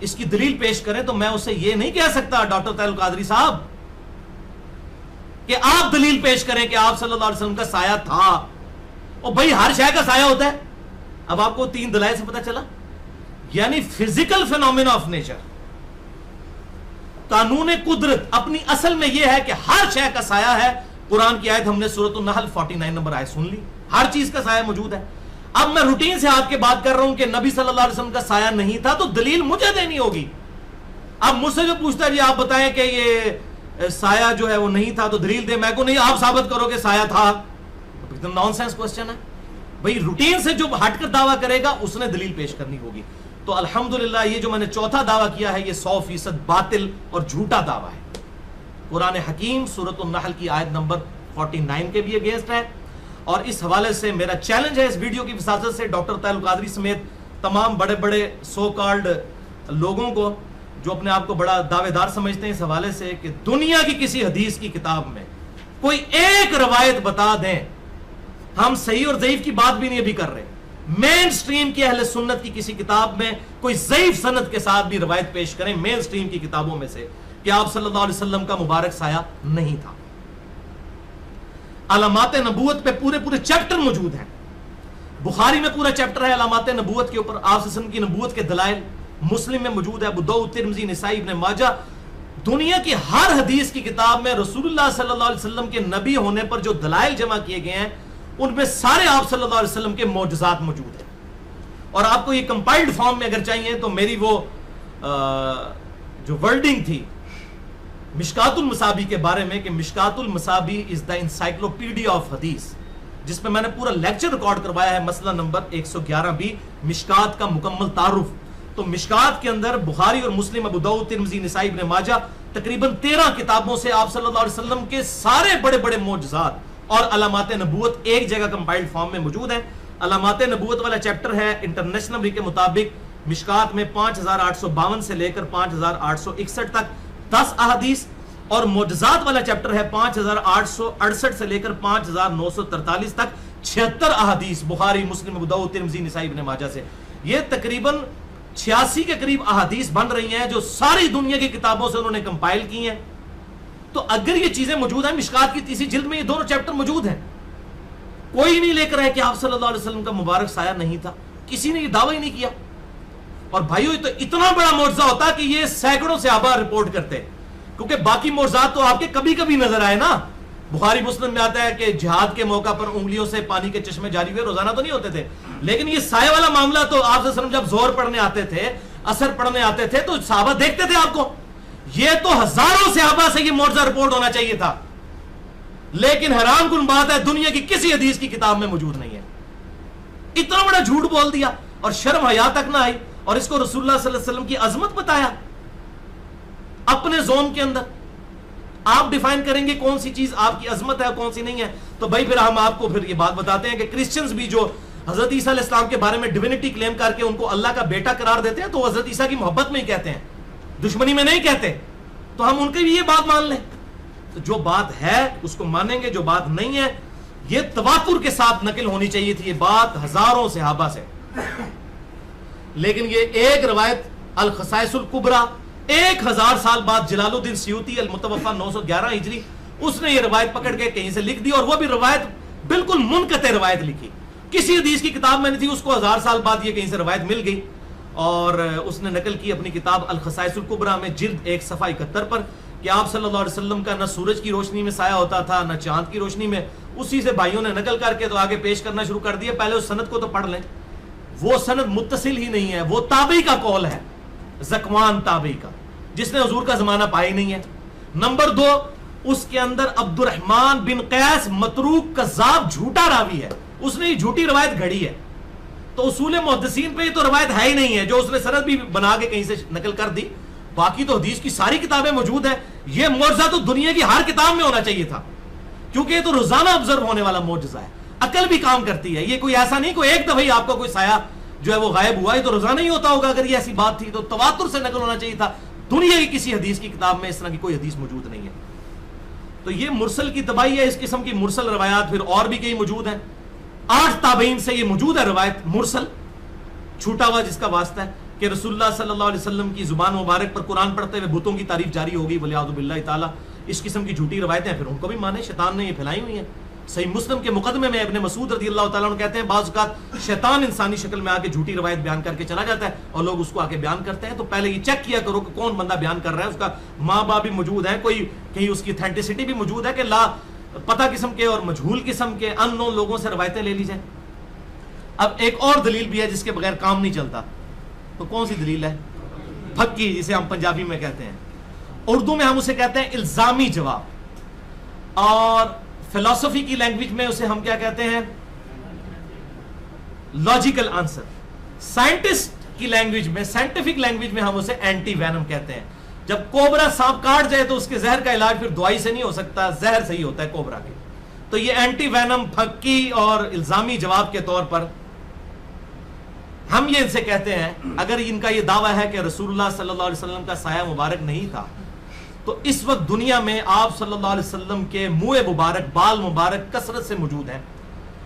اس کی دلیل پیش کریں تو میں اسے یہ نہیں کہہ سکتا ڈاکٹر طاہر القادری صاحب کہ آپ دلیل پیش کریں کہ آپ صلی اللہ علیہ وسلم کا سایہ تھا. اور بھائی ہر شے کا سایہ ہوتا ہے. اب آپ کو 3 دلائل سے پتہ چلا, یعنی فزیکل فینومینا آف نیچر, قانون قدرت اپنی اصل میں یہ ہے کہ ہر شے کا سایہ ہے. قرآن کی آیت ہم نے سورۃ النحل 49 نمبر آیت سن لی, ہر چیز کا سایہ موجود ہے. اب میں روٹین سے آپ کے بات کر رہا ہوں کہ نبی صلی اللہ علیہ وسلم کا سایہ نہیں تھا, تو دلیل مجھے دینی ہوگی. اب مجھ سے جو پوچھتا ہے جی آپ بتائیں کہ یہ سایہ جو ہے وہ نہیں تھا تو دلیل دے, میں کو نہیں, آپ ثابت کرو کہ سایہ تھا. نان سینس کوسچن ہے بھئی. روٹین سے جو ہٹ کر دعویٰ کرے گا اس نے دلیل پیش کرنی ہوگی. تو الحمدللہ یہ جو میں نے چوتھا دعویٰ کیا ہے یہ 100% باطل اور جھوٹا دعویٰ ہے. قرآن حکیم سورۃ النحل کی آیت نمبر 49 کے بھی اگینسٹ ہے. اور اس حوالے سے میرا چیلنج ہے اس ویڈیو کی وساطت سے ڈاکٹر طاہر القادری سمیت تمام بڑے بڑے سو کالڈ لوگوں کو جو اپنے آپ کو بڑا دعوے دار سمجھتے ہیں اس حوالے سے کہ دنیا کی کسی حدیث کی کتاب میں کوئی ایک روایت بتا دیں. ہم صحیح اور ضعیف کی بات بھی نہیں ابھی کر رہے, مین سٹریم کی اہل سنت کی کسی کتاب میں کوئی ضعیف سند کے ساتھ بھی روایت پیش کریں مین سٹریم کی کتابوں میں سے کہ آپ صلی اللہ علیہ وسلم کا مبارک سایہ نہیں تھا. علامات نبوت پہ پورے چیپٹر موجود ہیں. بخاری میں پورا چیپٹر ہے علامات نبوت کے اوپر, آپ صلی اللہ علیہ وسلم کی نبوت کے دلائل. مسلم میں موجود ہے, ابو داؤد, ترمذی, نسائی, ابن ماجہ. دنیا کی ہر حدیث کی کتاب میں رسول اللہ صلی اللہ علیہ وسلم کے نبی ہونے پر جو دلائل جمع کیے گئے ہیں ان میں سارے آپ صلی اللہ علیہ وسلم کے معجزات موجود ہیں. اور آپ کو یہ کمپائلڈ فارم میں اگر چاہیے تو میری وہ جو ورڈنگ تھی مشکات المصابی کے بارے میں کہ مشکات المصابی از دا انسائکلوپیڈیا آف حدیث, جس میں نے پورا لیکچر ریکارڈ کروایا ہے, مسئلہ نمبر 111 مشکات کا مکمل تعارف. تو مشکات کے اندر بخاری اور مسلم, ابو داؤد, ترمذی, نسائی, ابن ماجہ تقریباً 13 کتابوں سے آپ صلی اللہ علیہ وسلم کے سارے بڑے بڑے معجزات اور علامات نبوت ایک جگہ کمپائلڈ فارم میں موجود ہیں. علامات نبوت والا چیپٹر ہے انٹرنیشنل کے مطابق مشکات میں 5852 سے لے کر 5861 تک 10 احادیث, اور معجزات والا چیپٹر ہے 5868 سے لے کر 5943 تک 76 احادیث بخاری, مسلم, ابو داؤد, ترمذی, نسائی, ابن ماجہ سے. یہ تقریباً 86 کے قریب احادیث بن رہی ہیں جو ساری دنیا کی کتابوں سے انہوں نے کمپائل کی ہیں. تو اگر یہ چیزیں موجود ہیں, مشکات کی تیسری جلد میں یہ دونوں چیپٹر موجود ہیں, کوئی نہیں لے کر ہے کہ آپ صلی اللہ علیہ وسلم کا مبارک سایہ نہیں تھا, کسی نے یہ دعویٰ ہی نہیں کیا. اور بھائیو یہ تو اتنا بڑا معجزہ ہوتا کہ یہ سینکڑوں صحابہ رپورٹ کرتے, کیونکہ باقی معجزات تو آپ کے کبھی کبھی نظر آئے نا. بخاری مسلم میں آتا ہے کہ جہاد کے موقع پر انگلیوں سے پانی کے چشمے جاری ہوئے, روزانہ تو نہیں ہوتے تھے, لیکن یہ سایہ والا معاملہ تو آپ صلی اللہ علیہ وسلم جب زہر پڑھنے آتے تھے, عصر پڑھنے آتے تھے تو صحابہ دیکھتے تھے آپ کو. یہ تو ہزاروں صحابہ سے یہ معجزہ رپورٹ ہونا چاہیے تھا, لیکن حیران کن بات ہے دنیا کی کسی حدیث کی کتاب میں موجود نہیں ہے. اتنا بڑا جھوٹ بول دیا اور شرم حیا تک نہ آئی, اور اس کو رسول اللہ صلی اللہ علیہ وسلم کی عظمت بتایا اپنے زون کے اندر. آپ ڈیفائن کریں گے کون سی چیز آپ کی عظمت ہے اور کون سی نہیں ہے. تو بھائی پھر ہم آپ کو پھر یہ بات بتاتے ہیں کہ کرسچنز بھی جو حضرت عیسیٰ علیہ السلام کے بارے میں ڈیوینٹی کلیم کر کے ان کو اللہ کا بیٹا قرار دیتے ہیں, تو وہ حضرت عیسیٰ کی محبت میں ہی کہتے ہیں, دشمنی میں نہیں کہتے. تو ہم ان کی بھی یہ بات مان لیں. تو جو بات ہے اس کو مانیں گے, جو بات نہیں ہے یہ تواتر کے ساتھ نقل ہونی چاہیے تھی, یہ بات ہزاروں صحابہ سے. لیکن یہ ایک روایت الخصائص الکبریٰ 1000 سال بعد جلال الدین سیوطی المتوفا 911 ہجری اس نے یہ روایت پکڑ کے کہیں سے لکھ دی, اور وہ بھی روایت بالکل منقطع روایت لکھی, کسی حدیث کی کتاب میں نہیں تھی. اس کو 1000 سال بعد یہ کہیں سے روایت مل گئی اور اس نے نقل کی اپنی کتاب الخصائص الکبریٰ میں جلد 1 صفحہ 71 پر کہ آپ صلی اللہ علیہ وسلم کا نہ سورج کی روشنی میں سایہ ہوتا تھا نہ چاند کی روشنی میں. اسی سے بھائیوں نے نقل کر کے تو آگے پیش کرنا شروع کر دیا. پہلے اس سند کو تو پڑھ لیں, وہ سند متصل ہی نہیں ہے, وہ تابعی کا قول ہے, زکوان تابعی کا, جس نے حضور کا زمانہ پایا ہی نہیں ہے. نمبر 2, اس کے اندر عبد الرحمن بن قیس متروک کذاب جھوٹا راوی ہے, اس نے یہ جھوٹی روایت گھڑی ہے. تو اصول محدثین پہ یہ تو روایت ہے ہی نہیں ہے, جو اس نے سند بھی بنا کے کہیں سے نقل کر دی. باقی تو حدیث کی ساری کتابیں موجود ہیں. یہ معجزہ تو دنیا کی ہر کتاب میں ہونا چاہیے تھا, کیونکہ یہ تو روزانہ آبزرو ہونے والا معجزہ ہے, عقل بھی کام کرتی ہے. یہ کوئی ایسا نہیں کوئی ایک دفعہ ہی آپ کا کوئی سایہ جو ہے وہ غائب ہوا, یہ تو روزانہ ہی ہوتا ہوگا. اگر یہ ایسی بات تھی تو تواتر سے نقل ہونا چاہیے تھا. دنیا کی کسی حدیث کی کتاب میں اس طرح کی کوئی حدیث موجود نہیں ہے. تو یہ مرسل کی تباہی ہے. اس قسم کی مرسل روایات پھر اور بھی کئی موجود ہیں. 8 تابعین سے یہ موجود ہے روایت مرسل, چھوٹا ہوا جس کا واسطہ ہے. کہ رسول اللہ صلی اللہ علیہ وسلم کی زبان مبارک پر قرآن پڑھتے ہوئے بتوں کی تعریف جاری ہوگی ولیعوذ باللہ تعالی، اس قسم کی جھوٹی روایتیں ہیں، پھر ان کو بھی مانے، شیطان نے یہ پھیلائی ہوئی ہیں۔ صحیح مسلم کے مقدمے میں ابن مسعود رضی اللہ تعالیٰ عنہ کہتے ہیں بعض اوقات شیطان انسانی شکل میں آ کے جھوٹی روایت بیان کر کے چلا جاتا ہے اور لوگ اس کو آ کے بیان کرتے ہیں، تو پہلے یہ چیک کیا کرو کہ کون بندہ بیان کر رہا ہے، اس کا ماں باپ بھی موجود ہیں، کوئی کہیں اس کی اتھینٹسٹی بھی موجود ہے کہ لا پتہ قسم کے اور مجہول قسم کے ان نون لوگوں سے روایتیں لے لی جائیں۔ اب ایک اور دلیل بھی ہے جس کے بغیر کام نہیں چلتا، تو کون سی دلیل ہے؟ پھکی، جسے ہم پنجابی میں کہتے ہیں، اردو میں ہم اسے کہتے ہیں الزامی جواب، اور فلسفی کی لینگویج میں اسے ہم کیا کہتے ہیں؟ Logical answer. سائنٹسٹ کی لینگویج میں، سائنٹیفک لینگویج میں ہم اسے اینٹی وینم کہتے ہیں۔ جب کوبرا سانپ کاٹ جائے تو اس کے زہر کا علاج پھر دوائی سے نہیں ہو سکتا، زہر سے ہی ہوتا ہے کوبرا کے، تو یہ اینٹی وینم، پھکی اور الزامی جواب کے طور پر ہم یہ ان سے کہتے ہیں اگر ان کا یہ دعویٰ ہے کہ رسول اللہ صلی اللہ علیہ وسلم کا سایہ مبارک نہیں تھا، تو اس وقت دنیا میں آپ صلی اللہ علیہ وسلم کے منہ مبارک، بال مبارک کثرت سے موجود ہیں،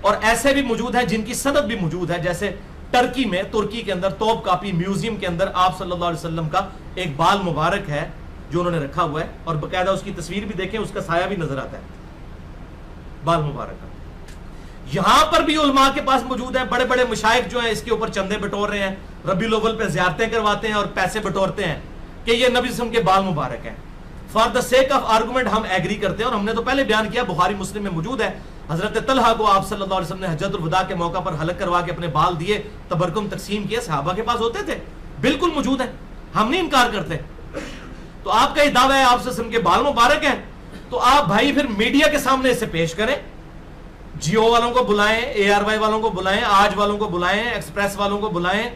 اور ایسے بھی موجود ہیں جن کی سند بھی موجود ہے، جیسے ٹرکی میں، ترکی کے اندر توپ کاپی میوزیم کے اندر آپ صلی اللہ علیہ وسلم کا ایک بال مبارک ہے جو انہوں نے رکھا ہوا ہے، اور باقاعدہ اس کی تصویر بھی دیکھیں، اس کا سایہ بھی نظر آتا ہے بال مبارک کا۔ یہاں پر بھی علماء کے پاس موجود ہے، بڑے بڑے مشائخ جو ہیں اس کے اوپر چندے بٹور رہے ہیں، ربیع الاول پہ زیارتیں کرواتے ہیں اور پیسے بٹورتے ہیں کہ یہ نبی وسلم کے بال مبارک ہیں۔ For the sake of argument ہم ایگری کرتے ہیں، اور ہم نے تو پہلے بیان کیا، بخاری مسلم میں موجود ہے، حضرت طلحہ کو آپ صلی اللہ علیہ وسلم نے حجۃ الوداع کے موقع پر حلق کروا کے اپنے بال دیے، تبرکم تقسیم کیے، صحابہ کے پاس ہوتے تھے، بالکل موجود ہیں، ہم نہیں انکار کرتے۔ تو آپ کا یہ دعویٰ ہے آپ صلی اللہ علیہ وسلم کے بال مبارک ہیں، تو آپ بھائی پھر میڈیا کے سامنے اسے پیش کریں، جیو والوں کو بلائیں، اے آر وائی والوں کو بلائیں، آج والوں کو بلائیں، ایکسپریس والوں کو بلائیں،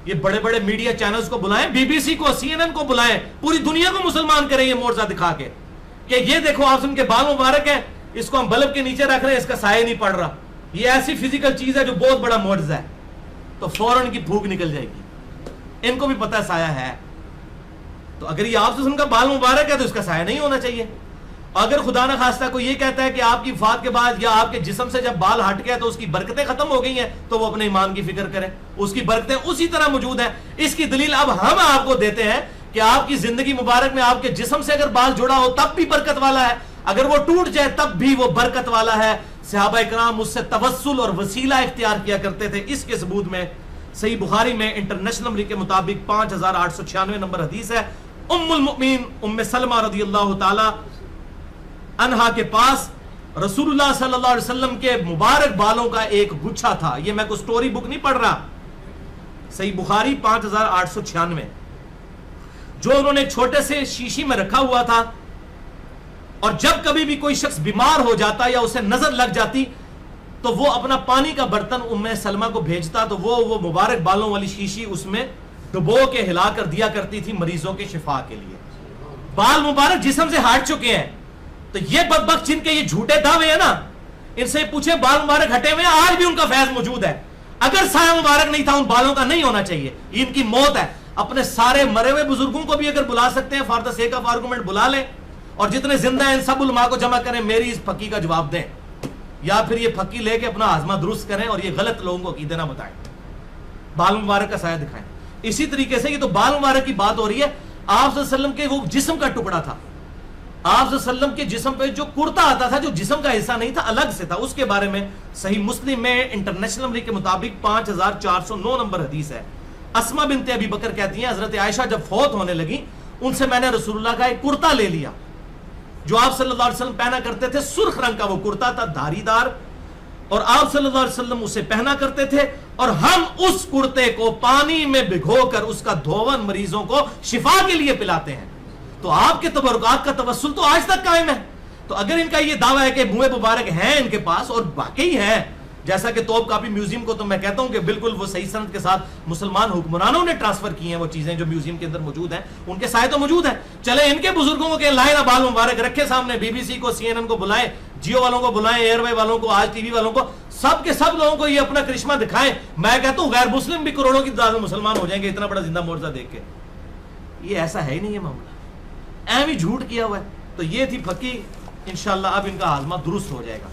یہ بڑے بڑے میڈیا چینلز کو بلائیں، بی بی سی کو، سی این این کو بلائیں، پوری دنیا کو مسلمان کریں یہ معجزہ دکھا کے کہ یہ دیکھو آپ ان کے بال مبارک ہیں، اس کو ہم بلب کے نیچے رکھ رہے ہیں، اس کا سایہ نہیں پڑ رہا، یہ ایسی فزیکل چیز ہے جو بہت بڑا معجزہ ہے، تو فوراً کی پھوک نکل جائے گی، ان کو بھی پتہ سایہ ہے۔ تو اگر یہ آپ کا بال مبارک ہے تو اس کا سایہ نہیں ہونا چاہیے۔ اگر خدا نہ خواستہ کوئی یہ کہتا ہے کہ آپ کی وفات کے بعد یا آپ کے جسم سے جب بال ہٹ گیا تو اس کی برکتیں ختم ہو گئی ہیں، تو وہ اپنے ایمان کی فکر کرے، اس کی برکتیں اسی طرح موجود ہیں۔ اس کی دلیل اب ہم آپ کو دیتے ہیں کہ آپ کی زندگی مبارک میں آپ کے جسم سے اگر بال جڑا ہو تب بھی برکت والا ہے، اگر وہ ٹوٹ جائے تب بھی وہ برکت والا ہے۔ صحابہ اکرام اس سے توسل اور وسیلہ اختیار کیا کرتے تھے۔ اس کے ثبوت میں صحیح بخاری میں انٹرنیشنل نمبر کے مطابق 5896 نمبر حدیث ہے، ام المؤمنین ام سلمہ رضی اللہ تعالی عنہا کے پاس رسول اللہ صلی اللہ علیہ وسلم کے مبارک بالوں کا ایک گچھا تھا۔ یہ میں کوئی سٹوری بک نہیں پڑھ رہا، صحیح بخاری 5896، جو انہوں نے ایک چھوٹے سے شیشی میں رکھا ہوا تھا، اور جب کبھی بھی کوئی شخص بیمار ہو جاتا یا اسے نظر لگ جاتی تو وہ اپنا پانی کا برتن ام سلمہ کو بھیجتا، تو وہ مبارک بالوں والی شیشی اس میں ڈبو کے ہلا کر دیا کرتی تھی مریضوں کے شفا کے لیے۔ بال مبارک جسم سے ہٹ چکے ہیں، تو یہ بدبخت جن کے یہ جھوٹے دعوے ہیں نا، ان سے پوچھے بال مبارک ہٹے ہوئے ہیں، آج بھی ان کا فیض موجود ہے۔ اگر سایہ مبارک نہیں تھا ان بالوں کا نہیں ہونا چاہیے، یہ ان کی موت ہے۔ اپنے سارے مرے ہوئے بزرگوں کو بھی اگر بلا سکتے ہیں for the sake of argument بلا لیں، اور جتنے زندہ ہیں ان سب علماء کو جمع کریں، میری اس پھکی کا جواب دیں، یا پھر یہ پھکی لے کے اپنا ہاضمہ درست کریں اور یہ غلط لوگوں کو عقیدہ نہ بتائیں، بال مبارک کا سایہ دکھائیں۔ اسی طریقے سے یہ تو بال مبارک کی بات ہو رہی ہے، آپ صلی اللہ علیہ وسلم کے وہ جسم کا ٹکڑا تھا، آپ صلی اللہ علیہ وسلم کے جسم پہ جو کرتا آتا تھا، جو جسم کا حصہ نہیں تھا، الگ سے تھا، اس کے بارے میں صحیح مسلم میں انٹرنیشنل نمبر کے مطابق 5409 نمبر حدیث ہے۔ اسما بنت ابی بکر کہتی ہیں حضرت عائشہ جب فوت ہونے لگی، ان سے میں نے رسول اللہ کا ایک کرتا لے لیا جو آپ صلی اللہ علیہ وسلم پہنا کرتے تھے، سرخ رنگ کا وہ کرتا تھا، دھاری دار، اور آپ صلی اللہ علیہ وسلم اسے پہنا کرتے تھے، اور ہم اس کرتے کو پانی میں بھگو کر اس کا دھون مریضوں کو شفا کے لیے پلاتے ہیں۔ تو آپ کے تبرکات کا توسل تو آج تک قائم ہے۔ تو اگر ان کا یہ دعویٰ ہے کہ منہ مبارک ہیں ان کے پاس، اور واقعی ہیں، جیسا کہ توپ کاپی میوزیم کو تو میں کہتا ہوں کہ بالکل وہ صحیح سند کے ساتھ مسلمان حکمرانوں نے ٹرانسفر کی ہیں وہ چیزیں جو میوزیم کے اندر موجود ہیں، ان کے سائے تو موجود ہیں، چلے ان کے بزرگوں کے لائے نہ بال مبارک رکھے سامنے، بی بی سی کو، سی این این کو بلائیں، جیو والوں کو بلائیں، ایئر وے والوں کو، آج ٹی وی والوں کو، سب کے سب لوگوں کو یہ اپنا کرشمہ دکھائیں۔ میں کہتا ہوں غیر مسلم بھی کروڑوں کی تعداد میں مسلمان ہو جائیں گے اتنا بڑا زندہ معجزہ دیکھ کے۔ یہ ایسا ہے ہی نہیں، یہ معاملہ اہم ہی جھوٹ کیا ہوا ہے۔ تو یہ تھی پھکی، انشاءاللہ اب ان کا ہاضمہ درست ہو جائے گا۔